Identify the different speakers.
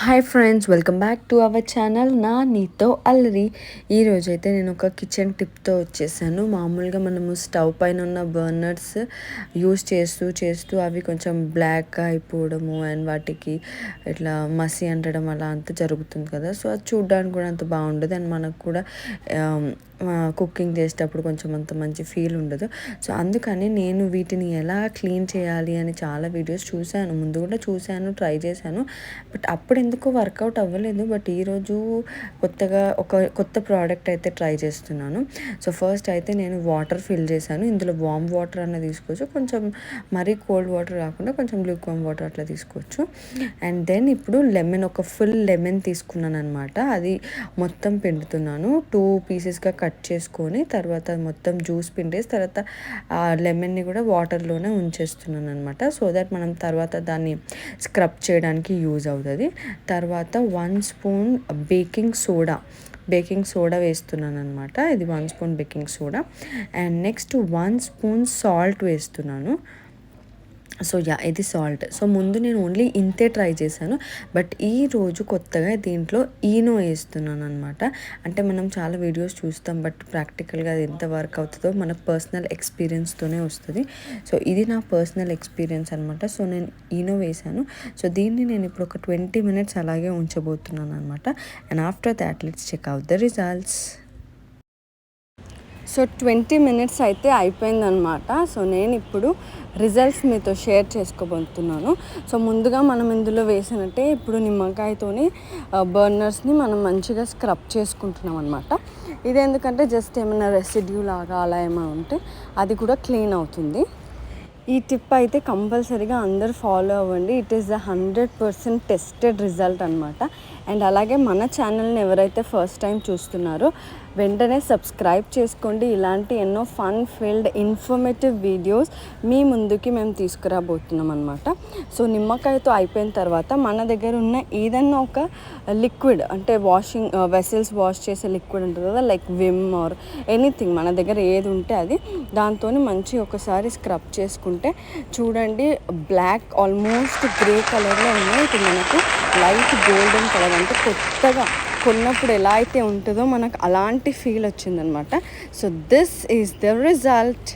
Speaker 1: Hi friends, welcome back to our channel నా నీతో అల్లరి. ఈరోజైతే నేను ఒక కిచెన్ టిప్తో వచ్చేసాను. మామూలుగా మనము స్టవ్ పైన ఉన్న బర్నర్స్ యూస్ చేస్తూ అవి కొంచెం బ్లాక్గా అయిపోవడము అండ్ వాటికి ఇట్లా మసి అంటడం అలా అంతా జరుగుతుంది కదా. సో అది చూడడానికి కూడా అంత బాగుండదు అండ్ మనకు కూడా కుకింగ్ చేసేటప్పుడు కొంచెం అంత మంచి ఫీల్ ఉండదు. సో అందుకని నేను వీటిని ఎలా క్లీన్ చేయాలి అని చాలా వీడియోస్ చూశాను, ముందు కూడా చూశాను, ట్రై చేశాను. బట్ అప్పుడు ఎందుకో వర్కౌట్ అవ్వలేదు. బట్ ఈరోజు కొత్తగా ఒక కొత్త ప్రోడక్ట్ అయితే ట్రై చేస్తున్నాను. సో ఫస్ట్ అయితే నేను వాటర్ ఫిల్ చేశాను. ఇందులో వామ్ వాటర్ అన్న తీసుకోవచ్చు, కొంచెం మరీ కోల్డ్ వాటర్ కాకుండా కొంచెం లూక్వామ్ వాటర్ అట్లా తీసుకోవచ్చు. అండ్ దెన్ ఇప్పుడు లెమన్, ఒక ఫుల్ లెమన్ తీసుకున్నాను అనమాట. అది మొత్తం పిండుతున్నాను. 2 పీసెస్గా కట్ చేసుకొని తర్వాత మొత్తం జ్యూస్ పిండేసి తర్వాత ఆ లెమన్ని కూడా వాటర్లోనే ఉంచేస్తున్నాను అనమాట. సో దట్ మనం తర్వాత దాన్ని స్క్రబ్ చేయడానికి యూజ్ అవుతుంది. తర్వాత 1 స్పూన్ బేకింగ్ సోడా వేస్తున్నాను అనమాట. ఇది 1 spoon baking soda. And next 1 spoon salt వేస్తున్నాను. సో ఇది సాల్ట్. సో ముందు నేను ఓన్లీ ఇంతే ట్రై చేశాను. బట్ ఈరోజు కొత్తగా దీంట్లో ఈనో వేస్తున్నాను అనమాట. అంటే మనం చాలా వీడియోస్ చూస్తాం, బట్ ప్రాక్టికల్గా అది ఎంత వర్క్ అవుతుందో మన పర్సనల్ ఎక్స్పీరియన్స్తోనే వస్తుంది. సో ఇది నా పర్సనల్ ఎక్స్పీరియన్స్ అనమాట. సో నేను ఈనో వేశాను. సో దీన్ని నేను ఇప్పుడు ఒక 20 minutes అలాగే ఉంచబోతున్నాను అనమాట. And after that let's check out the results. So 20 minutes అయితే అయిపోయిందనమాట. సో నేను ఇప్పుడు రిజల్ట్స్ మీతో షేర్ చేసుకోబోతున్నాను. సో ముందుగా మనం ఇందులో వేసినట్టే ఇప్పుడు నిమ్మకాయతోని బర్నర్స్ని మనం మంచిగా స్క్రబ్ చేసుకుంటున్నాం అనమాట. ఇది ఎందుకంటే జస్ట్ ఏమైనా రెసిడ్యూ లాగా అలా ఏమైనా ఉంటే అది కూడా క్లీన్ అవుతుంది. ఈ టిప్ అయితే కంపల్సరీగా అందరు ఫాలో అవ్వండి. It is the 100% tested result అనమాట. అండ్ అలాగే మన ఛానల్ని ఎవరైతే ఫస్ట్ టైం చూస్తున్నారో వెంటనే సబ్స్క్రైబ్ చేసుకోండి. ఇలాంటి ఎన్నో ఫన్ ఫీల్డ్ ఇన్ఫర్మేటివ్ వీడియోస్ మీ ముందుకి మేము తీసుకురాబోతున్నాం అనమాట. సో నిమ్మకాయతో అయిపోయిన తర్వాత మన దగ్గర ఉన్న ఏదన్నా ఒక లిక్విడ్, అంటే వాషింగ్ వెసల్స్ వాష్ చేసే లిక్విడ్ ఉంటుంది కదా, లైక్ విమ్ ఆర్ ఎనీథింగ్, మన దగ్గర ఏది ఉంటే అది, దాంతో మంచి ఒకసారి స్క్రబ్ చేసుకుంటే చూడండి బ్లాక్ ఆల్మోస్ట్ గ్రే కలర్లో ఉన్నాయి. ఇప్పుడు మనకు లైట్ గోల్డెన్ కలర్, అంటే కొత్తగా కొన్నప్పుడు ఎలా అయితే ఉంటుందో మనకు అలాంటి ఫీల్ వచ్చిందనమాట. So this is the result.